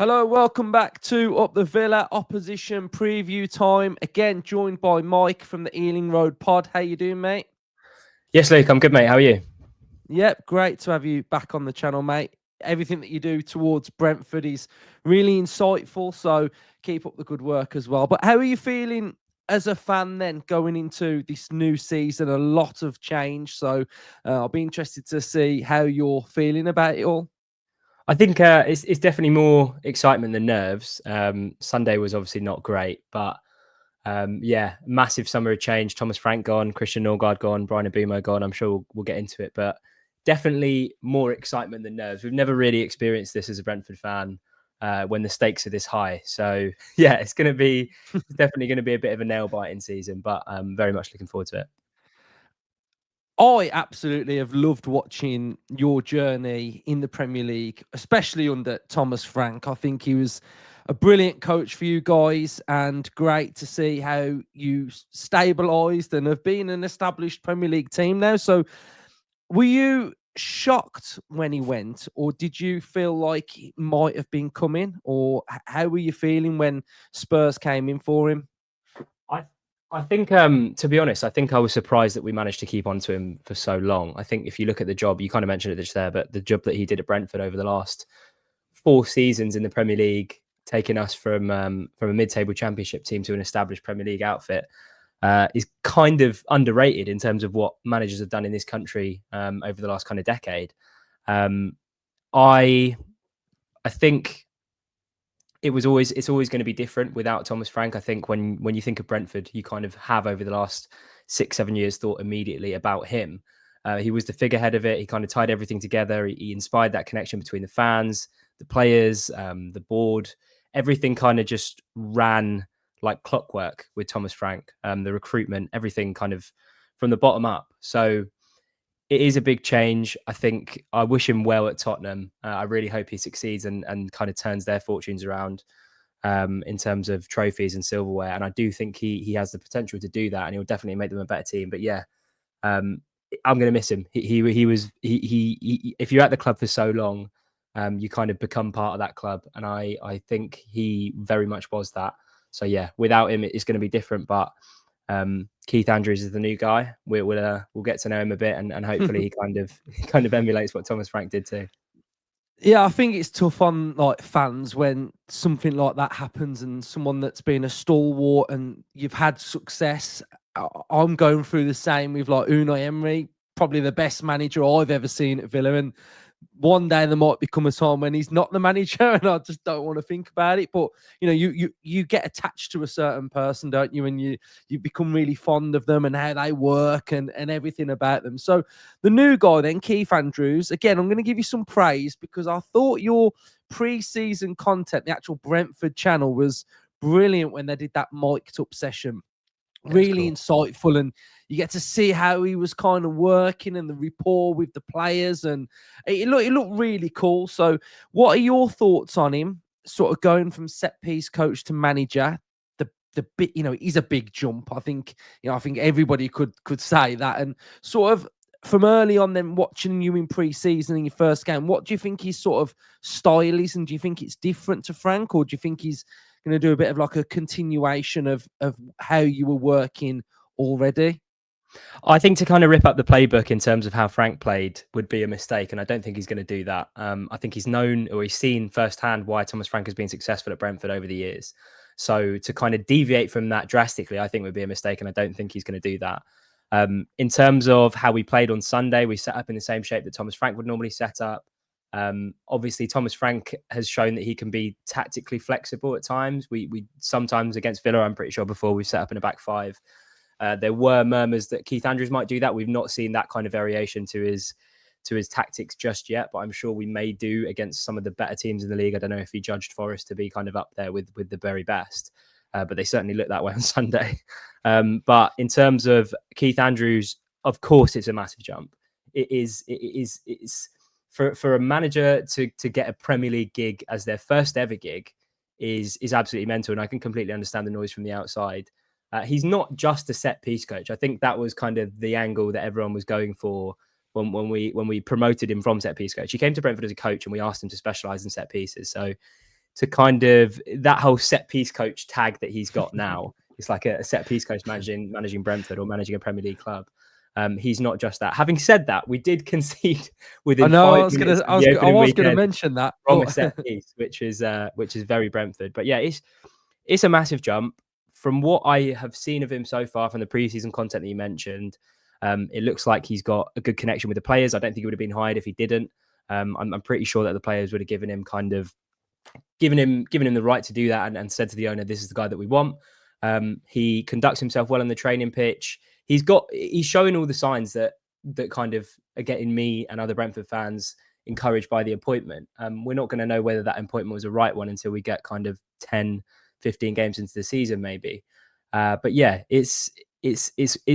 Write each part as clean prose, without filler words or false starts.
Hello, welcome back to Up the Villa Opposition Preview Time. Again, joined by Mike from the Ealing Road Pod. How you doing, mate? Yes, Luke, I'm good, mate. How are you? Yep, great to have you back on the channel, mate. Everything that you do towards Brentford is really insightful, so keep up the good work as well. But how are you feeling as a fan then going into this new season? A lot of change, so I'll be interested to see how you're feeling about it all. I think it's definitely more excitement than nerves. Sunday was obviously not great, but yeah, massive summer of change. Thomas Frank gone, Christian Norgard gone, Brian Abumo gone. I'm sure we'll get into it, but definitely more excitement than nerves. We've never really experienced this as a Brentford fan when the stakes are this high. So yeah, it's definitely going to be a bit of a nail biting season, but I'm very much looking forward to it. I absolutely have loved watching your journey in the Premier League, especially under Thomas Frank. I think he was a brilliant coach for you guys, and great to see how you stabilised and have been an established Premier League team now. So, were you shocked when he went, or did you feel like it might have been coming, or how were you feeling when Spurs came in for him? I think, to be honest, I think I was surprised that we managed to keep on to him for so long. I think if you look at the job, you kind of mentioned it just there, but the job that he did at Brentford over the last 4 seasons in the Premier League, taking us from a mid-table Championship team to an established Premier League outfit, is kind of underrated in terms of what managers have done in this country over the last kind of decade. Um, I I think it's always going to be different without Thomas Frank. I think when you think of Brentford, you kind of have over the last 6-7 years thought immediately about him. He was the figurehead of it. He kind of tied everything together. He inspired that connection between the fans, the players, the board. Everything kind of just ran like clockwork with Thomas Frank. The recruitment, everything kind of from the bottom up. So it is a big change. I think I wish him well at Tottenham. I really hope he succeeds and kind of turns their fortunes around in terms of trophies and silverware. And I do think he has the potential to do that, and he'll definitely make them a better team. But yeah, I'm going to miss him. He if you're at the club for so long, you kind of become part of that club, and I think he very much was that. So yeah, without him, it's going to be different. But Keith Andrews is the new guy. We'll get to know him a bit, and hopefully he kind of emulates what Thomas Frank did too. Yeah, I think it's tough on like fans when something like that happens and someone that's been a stalwart and you've had success. I'm going through the same with like Unai Emery, probably the best manager I've ever seen at Villa. And one day there might become a time when he's not the manager, and I just don't want to think about it. But you know, you get attached to a certain person, don't you? And you become really fond of them and how they work and everything about them. So the new guy then, Keith Andrews, again, I'm going to give you some praise because I thought your pre-season content, the actual Brentford channel, was brilliant when they did that mic'd up session. Yeah, it's Really cool. insightful, and you get to see how he was kind of working and the rapport with the players, and it looked really cool. So what are your thoughts on him sort of going from set piece coach to manager? The bit, you know, he's a big jump. I think, you know, I think everybody could say that. And sort of from early on then watching you in pre-season in your first game, what do you think his sort of style is, and do you think it's different to Frank, or do you think he's going to do a bit of like a continuation of how you were working already? I think to kind of rip up the playbook in terms of how Frank played would be a mistake, and I don't think he's going to do that. I think he's known or he's seen firsthand why Thomas Frank has been successful at Brentford over the years. So to kind of deviate from that drastically, I think would be a mistake, and I don't think he's going to do that. In terms of how we played on Sunday, we set up in the same shape that Thomas Frank would normally set up. Obviously, Thomas Frank has shown that he can be tactically flexible at times. We sometimes against Villa, I'm pretty sure before we've set up in a back five. There were murmurs that Keith Andrews might do that. We've not seen that kind of variation to his tactics just yet, but I'm sure we may do against some of the better teams in the league. I don't know if he judged Forest to be kind of up there with the very best, but they certainly looked that way on Sunday. But in terms of Keith Andrews, of course, it's a massive jump. It's for a manager to get a Premier League gig as their first ever gig is absolutely mental, and I can completely understand the noise from the outside. He's not just a set piece coach. I think that was kind of the angle that everyone was going for when we promoted him from set piece coach. He came to Brentford as a coach, and we asked him to specialise in set pieces. So to kind of that whole set piece coach tag that he's got now. It's like a set piece coach managing Brentford or managing a Premier League club. He's not just that. Having said that, we did concede I within know. 5 minutes of the I opening was gonna weekend mention that from a set piece, which is very Brentford. But yeah, it's a massive jump from what I have seen of him so far from the preseason content that you mentioned. It looks like he's got a good connection with the players. I don't think he would have been hired if he didn't. I'm pretty sure that the players would have given him the right to do that and said to the owner, "This is the guy that we want." He conducts himself well on the training pitch. He's showing all the signs that kind of are getting me and other Brentford fans encouraged by the appointment. We're not going to know whether that appointment was the right one until we get kind of 10, 15 games into the season, maybe. But yeah, it's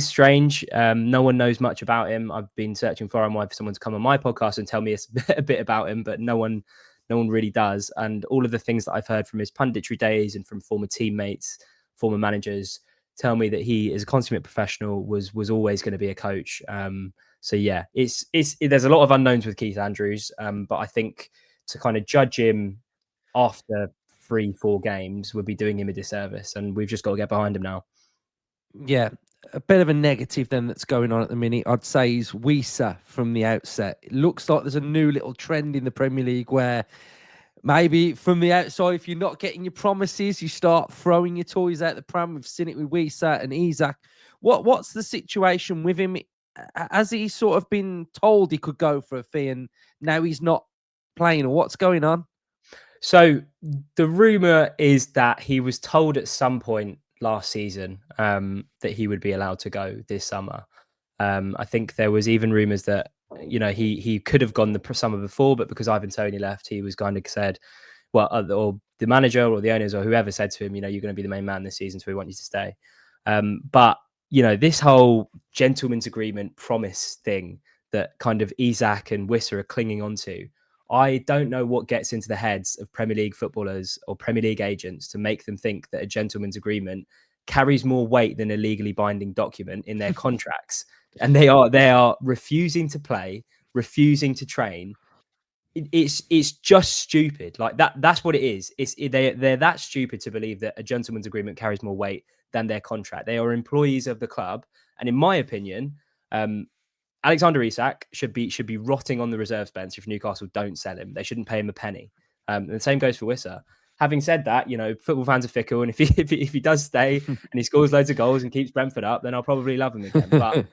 strange. No one knows much about him. I've been searching for for someone to come on my podcast and tell me a bit about him, but no one really does. And all of the things that I've heard from his punditry days and from former teammates, former managers, tell me that he is a consummate professional, was always going to be a coach. So yeah, there's a lot of unknowns with Keith Andrews. But I think to kind of judge him after 3-4 games would be doing him a disservice, and we've just got to get behind him now. Yeah, a bit of a negative then that's going on at the minute, I'd say, is Wissa from the outset. It looks like there's a new little trend in the Premier League where maybe from the outside, if you're not getting your promises, you start throwing your toys out the pram. We've seen it with Wissa and Isaac. What's the situation with him? Has he sort of been told he could go for a fee and now he's not playing, or what's going on? So the rumor is that he was told at some point last season that he would be allowed to go this summer. I think there was even rumors that he could have gone the summer before, but because Ivan Toney left, he was kind of said, well, or the manager or the owners or whoever said to him, you're going to be the main man this season, so we want you to stay. But this whole gentleman's agreement promise thing that kind of Isaac and Wissa are clinging onto, I don't know what gets into the heads of Premier League footballers or Premier League agents to make them think that a gentleman's agreement carries more weight than a legally binding document in their contracts. And they are refusing to play, refusing to train. It's just stupid. Like that's what it is. They're that stupid to believe that a gentleman's agreement carries more weight than their contract. They are employees of the club, and in my opinion, Alexander Isak should be rotting on the reserves bench if Newcastle don't sell him. They shouldn't pay him a penny. And the same goes for Wissa. Having said that, football fans are fickle, and if he does stay and he scores loads of goals and keeps Brentford up, then I'll probably love him again. But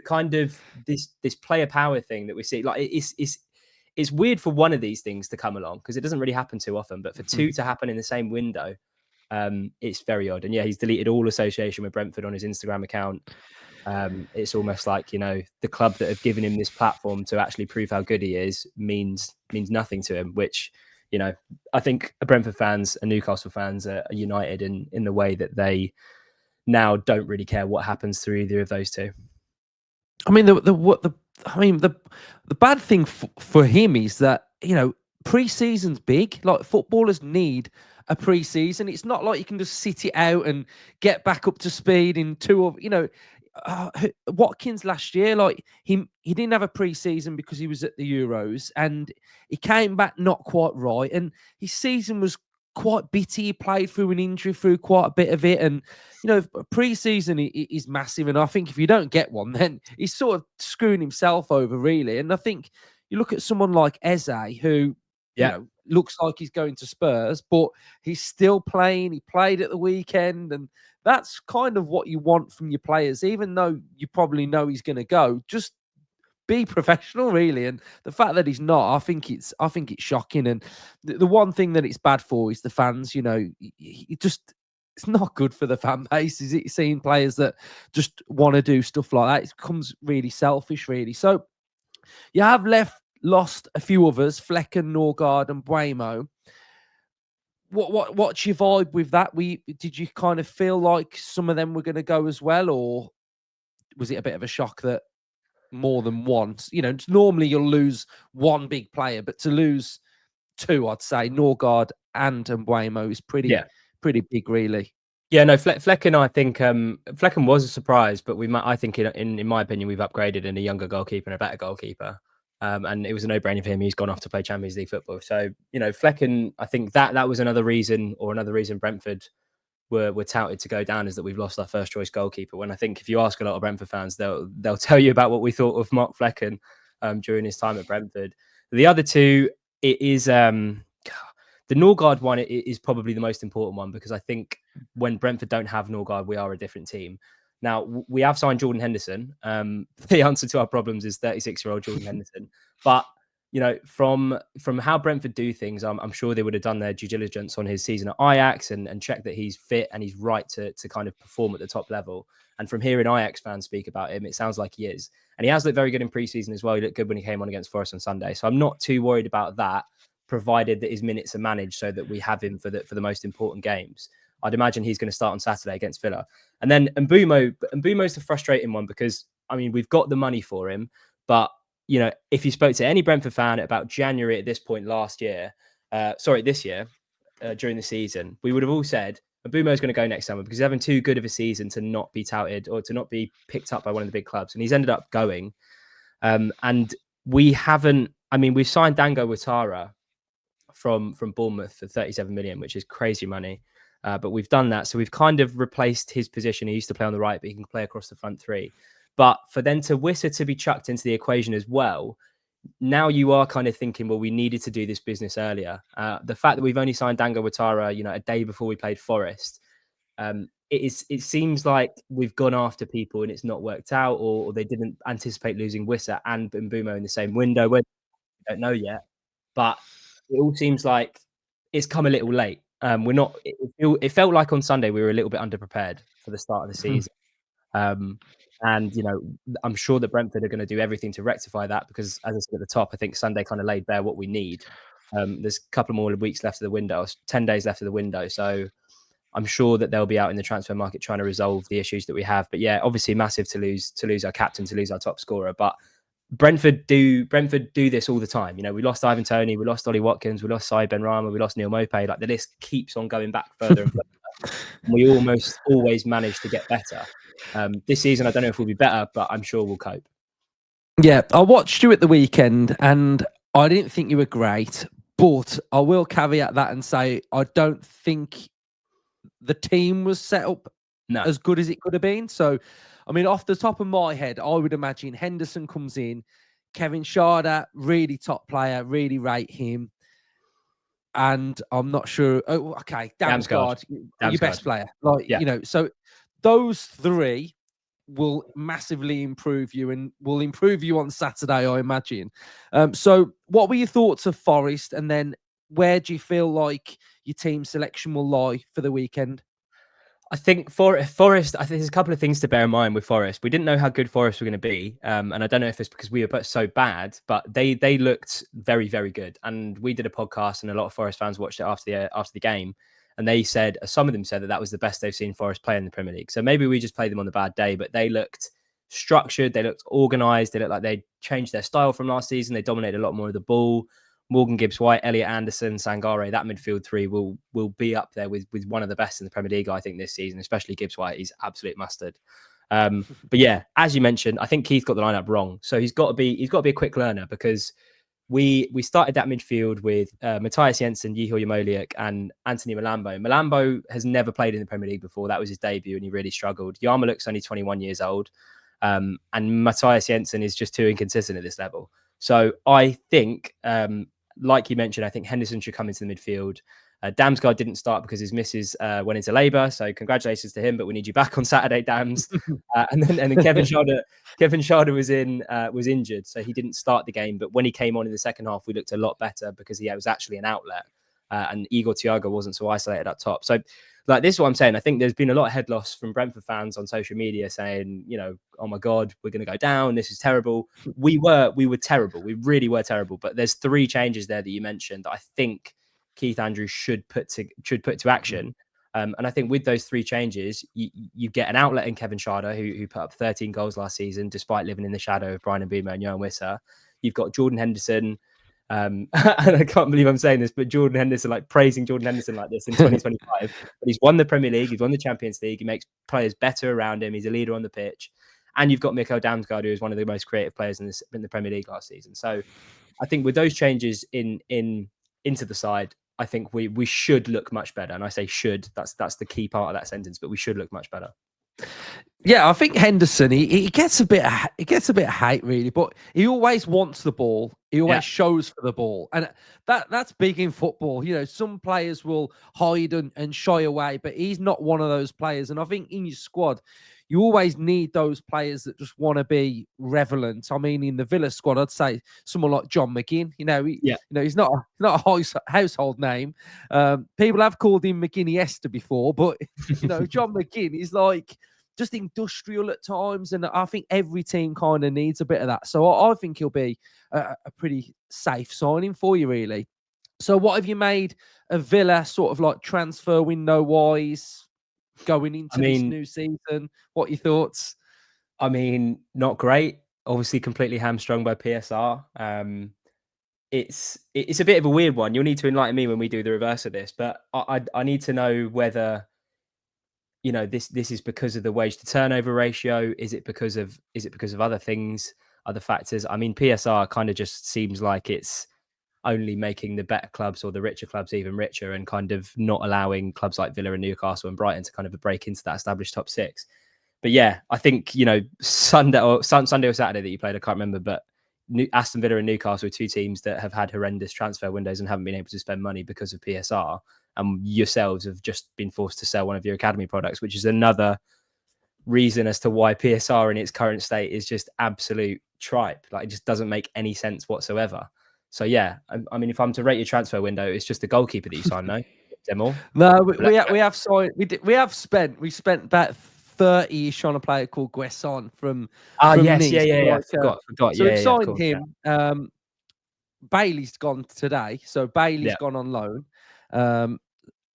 kind of this player power thing that we see, like it's weird for one of these things to come along because it doesn't really happen too often. But for two to happen in the same window, it's very odd. And yeah, he's deleted all association with Brentford on his Instagram account. It's almost like the club that have given him this platform to actually prove how good he is means nothing to him, which I think Brentford fans and Newcastle fans are united in the way that they now don't really care what happens through either of those two. I mean, the bad thing for him is that pre-season's big. Like, footballers need a pre-season. It's not like you can just sit it out and get back up to speed in Watkins last year, like he didn't have a pre-season because he was at the Euros and he came back not quite right, and his season was quite bitty. He played through an injury, through quite a bit of it, and pre-season is massive. And I think if you don't get one, then he's sort of screwing himself over, really. And I think you look at someone like Eze, who looks like he's going to Spurs, but he's still playing. He played at the weekend, and that's kind of what you want from your players, even though you probably know he's going to go. Just be professional, really. And the fact that he's not, I think it's shocking. And the one thing that it's bad for is the fans. It's not good for the fan base, is it? Seeing players that just want to do stuff like that, it becomes really selfish, really. So you have lost a few others: Flecken, Norgard, and Buemo. What's your vibe with that? Did you kind of feel like some of them were going to go as well, or was it a bit of a shock that more than once? Normally you'll lose one big player, but to lose two, I'd say Norgard and Buemo is pretty big, really. Yeah, no, Flecken, I think Flecken was a surprise, but I think in my opinion, we've upgraded in a younger goalkeeper and a better goalkeeper. And it was a no-brainer for him. He's gone off to play Champions League football. So, Flecken, I think that was another reason Brentford were touted to go down, is that we've lost our first choice goalkeeper. When I think if you ask a lot of Brentford fans, they'll tell you about what we thought of Mark Flecken during his time at Brentford. The other two, it is the Norgard one is probably the most important one, because I think when Brentford don't have Norgard, we are a different team. Now, we have signed Jordan Henderson. The answer to our problems is 36-year-old Jordan Henderson. But, from how Brentford do things, I'm sure they would have done their due diligence on his season at Ajax and checked that he's fit and he's right to kind of perform at the top level. And from hearing Ajax fans speak about him, it sounds like he is. And he has looked very good in pre-season as well. He looked good when he came on against Forest on Sunday. So I'm not too worried about that, provided that his minutes are managed so that we have him for the most important games. I'd imagine he's going to start on Saturday against Villa. And then Mbumo's the frustrating one, because, we've got the money for him. But, if you spoke to any Brentford fan about January at this point this year, during the season, we would have all said Mbumo's going to go next summer because he's having too good of a season to not be touted or to not be picked up by one of the big clubs. And he's ended up going. And we haven't, we've signed Dango Ouattara from Bournemouth for 37 million, which is crazy money. But we've done that. So we've kind of replaced his position. He used to play on the right, but he can play across the front three. But for then to Wissa to be chucked into the equation as well, now you are kind of thinking, well, we needed to do this business earlier. The fact that we've only signed Dango Ouattara, a day before we played Forest, it seems like we've gone after people and it's not worked out, or they didn't anticipate losing Wissa and Mbumo in the same window. We don't know yet, but it all seems like it's come a little late. We're not. It felt like on Sunday we were a little bit underprepared for the start of the season. And, I'm sure that Brentford are going to do everything to rectify that, because, as I said at the top, I think Sunday kind of laid bare what we need. There's a couple more weeks left of the window, 10 days left of the window. So I'm sure that they'll be out in the transfer market trying to resolve the issues that we have. But yeah, obviously massive to lose our captain, to lose our top scorer. But Brentford do this all the time. We lost Ivan Toney, we lost Ollie Watkins, we lost Saïd Benrahma, we lost Neil Maupay. Like, the list keeps on going back further and further. And we almost always manage to get better. This season, I don't know if we'll be better, but I'm sure we'll cope. Yeah, I watched you at the weekend and I didn't think you were great, but I will caveat that and say I don't think the team was set up as good as it could have been. So, off the top of my head, I would imagine Henderson comes in, Kevin Schade, really top player, really rate him. And I'm not sure. Oh, okay, Damsgaard, your best player. So those three will massively improve you and will improve you on Saturday, I imagine. So what were your thoughts of Forest? And then where do you feel like your team selection will lie for the weekend? I think Forest, I think there's a couple of things to bear in mind with Forest. We didn't know how good Forest were going to be. And I don't know if it's because we were so bad, but they looked very, very good. And we did a podcast and a lot of Forest fans watched it after the game. And they said, some of them said that was the best they've seen Forest play in the Premier League. So maybe we just played them on the bad day, but they looked structured. They looked organised. They looked like they changed their style from last season. They dominated a lot more of the ball. Morgan Gibbs-White, Elliot Anderson, Sangare, that midfield three will be up there with one of the best in the Premier League, I think, this season, especially Gibbs-White. He's absolute mustard. But yeah, as you mentioned, I think Keith got the lineup wrong. So he's got to be a quick learner, because we started that midfield with Matthias Jensen, Yiho Yarmoliuk, and Anthony Malambo. Malambo has never played in the Premier League before. That was his debut, and he really struggled. Yarmoliuk's only 21 years old, and Matthias Jensen is just too inconsistent at this level. So I think, like you mentioned, I think Henderson should come into the midfield. Damsgaard didn't start because his missus went into labour, so congratulations to him. But we need you back on Saturday, Dams. And then Kevin Schade was injured, so he didn't start the game. But when he came on in the second half, we looked a lot better because he was actually an outlet, and Igor Thiago wasn't so isolated up top. So, like, this is what I'm saying. I think there's been a lot of head loss from Brentford fans on social media saying, oh my God, we're going to go down. This is terrible. We were terrible. We really were terrible. But there's 3 changes there that you mentioned that I think Keith Andrews should put to action. And I think with those 3 changes, you get an outlet in Kevin Schade, who put up 13 goals last season, despite living in the shadow of Bryan Mbeumo and Yohan Wissa. You've got Jordan Henderson. And I can't believe I'm saying this, but Jordan Henderson, like praising Jordan Henderson like this in 2025. But he's won the Premier League, he's won the Champions League, he makes players better around him, he's a leader on the pitch. and you've got Miko Damsgaard, who is one of the most creative players in the Premier League last season. So I think with those changes into the side, I think we should look much better. And I say should, that's the key part of that sentence, but we should look much better. Yeah, I think Henderson, he gets a bit of hate really, but he always wants the ball. He always shows for the ball, and that's big in football. You know, some players will hide and shy away, but he's not one of those players. And I think in your squad, you always need those players that just want to be relevant. I mean, in the Villa squad, I'd say someone like John McGinn. You know, he's not a household name. People have called him McGinniesta before, but you know, John McGinn is like just industrial at times, and I think every team kind of needs a bit of that. So I think he'll be a pretty safe signing for you, really. So what have you made of Villa, sort of like transfer window wise, going into this new season? What are your thoughts? I mean, not great. Obviously, completely hamstrung by PSR. It's a bit of a weird one. You'll need to enlighten me when we do the reverse of this, but I need to know whether, you know, this is because of the wage to turnover ratio. Is it because of other things, other factors? I mean, PSR kind of just seems like it's only making the better clubs or the richer clubs even richer, and kind of not allowing clubs like Villa and Newcastle and Brighton to kind of break into that established top six. But yeah, I think, you know, Sunday or Saturday that you played, I can't remember, but Aston Villa and Newcastle are two teams that have had horrendous transfer windows and haven't been able to spend money because of PSR. And yourselves have just been forced to sell one of your academy products, which is another reason as to why PSR in its current state is just absolute tripe. Like, it just doesn't make any sense whatsoever. So yeah, I mean, if I'm to rate your transfer window, it's just the goalkeeper that you signed, no? Demo? No, we have signed. We spent about 30-ish on a player called Guesson from yes, Nice. I forgot. So we've signed him. Bailey's gone today, so Bailey's gone on loan, and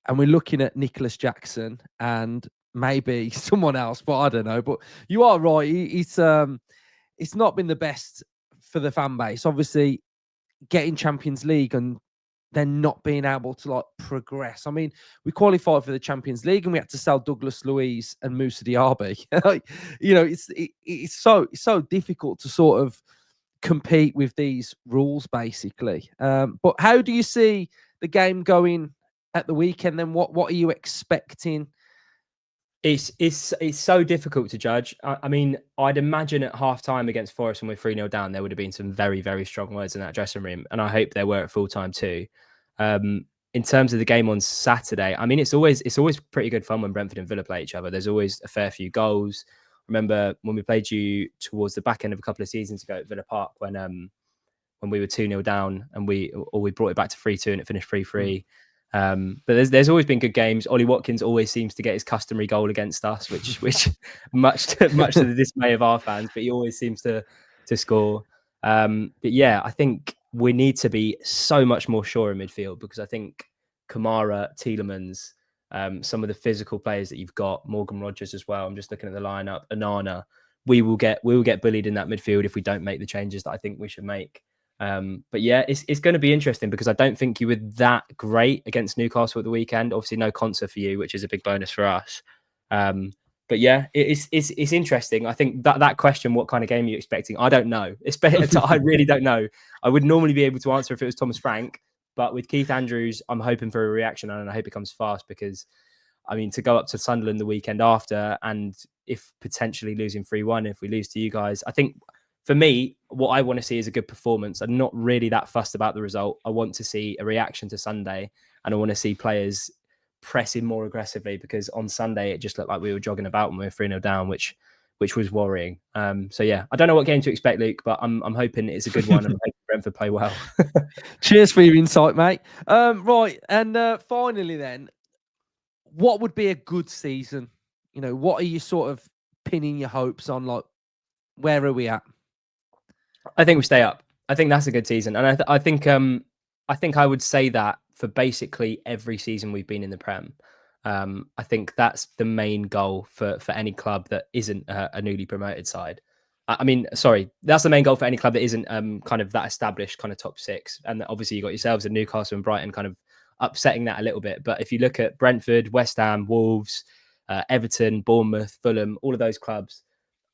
we're looking at Nicholas Jackson and maybe someone else, but I don't know. But you are right; it's not been the best for the fan base. Obviously, getting Champions League and then not being able to like progress. I mean, we qualified for the Champions League and we had to sell Douglas Luiz and Moussa Diaby. Like, you know, it's so difficult to sort of compete with these rules, basically. But how do you see the game going at the weekend? Then what are you expecting? It's so difficult to judge. I mean, I'd imagine at half time against Forest when we're 3-0 down, there would have been some very, very strong words in that dressing room. And I hope there were at full time too. In terms of the game on Saturday, I mean, it's always pretty good fun when Brentford and Villa play each other. There's always a fair few goals. Remember when we played you towards the back end of a couple of seasons ago at Villa Park when we were 2-0 down and we brought it back to 3-2 and it finished 3-3. But there's always been good games. Ollie Watkins always seems to get his customary goal against us, which much to the dismay of our fans, but he always seems to score. But yeah, I think we need to be so much more sure in midfield, because I think Kamara, Tielemans, some of the physical players that you've got, Morgan Rogers as well. I'm just looking at the lineup. Anana, we will get bullied in that midfield if we don't make the changes that I think we should make. But yeah, it's going to be interesting, because I don't think you were that great against Newcastle at the weekend. Obviously, no concert for you, which is a big bonus for us. But yeah, it's interesting. I think that question, what kind of game are you expecting? I don't know. I really don't know. I would normally be able to answer if it was Thomas Frank, but with Keith Andrews, I'm hoping for a reaction, and I hope it comes fast, because I mean, to go up to Sunderland the weekend after, and if potentially losing 3-1, if we lose to you guys, I think for me, what I want to see is a good performance. I'm not really that fussed about the result. I want to see a reaction to Sunday, and I want to see players pressing more aggressively, because on Sunday it just looked like we were jogging about when we were 3-0 down, which was worrying. So yeah, I don't know what game to expect, Luke, but I'm hoping it's a good one, and I'm hoping Brentford play well. Cheers for your insight, mate. Right, and finally then, what would be a good season? You know, what are you sort of pinning your hopes on? Like, where are we at? I think we stay up. I think that's a good season, and I think I would say that for basically every season we've been in the Prem. I think that's the main goal for any club that isn't a newly promoted side. I mean, sorry, that's the main goal for any club that isn't kind of that established kind of top six. And obviously you got yourselves and Newcastle and Brighton kind of upsetting that a little bit. But if you look at Brentford, West Ham, Wolves, Everton, Bournemouth, Fulham, all of those clubs,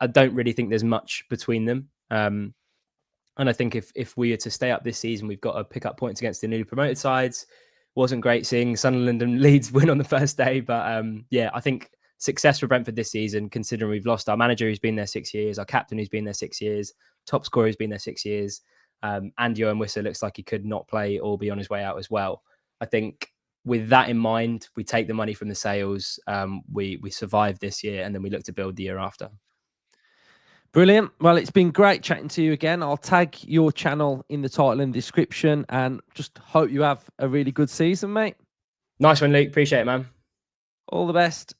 I don't really think there's much between them. And I think if we are to stay up this season, we've got to pick up points against the newly promoted sides. Wasn't great seeing Sunderland and Leeds win on the first day, but yeah, I think success for Brentford this season, considering we've lost our manager who's been there 6 years, our captain who's been there 6 years, top scorer who's been there 6 years, and Johan Wissa looks like he could not play or be on his way out as well. I think with that in mind, we take the money from the sales, we survive this year, and then we look to build the year after. Brilliant. Well, it's been great chatting to you again. I'll tag your channel in the title and description, and just hope you have a really good season, mate. Nice one, Luke. Appreciate it, man. All the best.